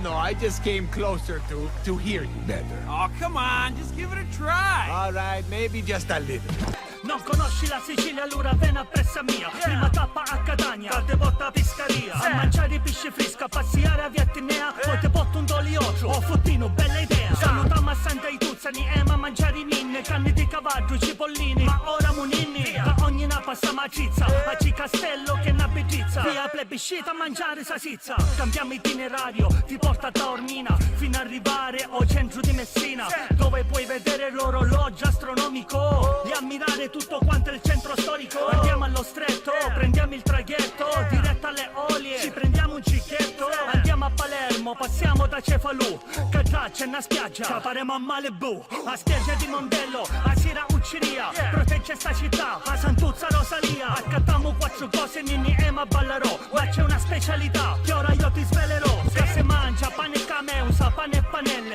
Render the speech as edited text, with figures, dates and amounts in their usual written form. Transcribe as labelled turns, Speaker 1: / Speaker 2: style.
Speaker 1: no, I just came closer to hear you better.
Speaker 2: Oh, come on, just give it a try.
Speaker 1: All right, maybe just a little.
Speaker 3: Non conosci la Sicilia, allora ven a pressa mia. Prima tappa a Catania, te porta a Piscaria. A mangiare pesce fresco, a passiare a Via Attinea. Poi te porto un doliotto, oh fottino, bella idea. Salutiamo a Santa Ituzzani, a mangiare i ninne. Canne di cavallo, cipollini, ma ora muninni. Da ogni na passa macizza, a Castello che na bellezza. Via plebiscita a mangiare sasizza. Cambiamo itinerario, ti porta a Taormina, fino ad arrivare al centro di Messina, dove puoi vedere l'orologio astronomico e ammirare tutto quanto il centro storico. Andiamo allo stretto, prendiamo il traghetto diretto alle Olie, ci prendiamo un cicchetto, andiamo a Palermo, passiamo da Cefalù, Cadà c'è una spiaggia, ci faremo a Malibu, a spiaggia di Mondello, a Sira Ucciria, protegge sta città, a Santuzza Rosalia, accattiamo quattro cose, Ninni Ema ballerò, ma c'è una specialità che ora io ti svelerò, se si mangia pane e cameusa, pane e panelle.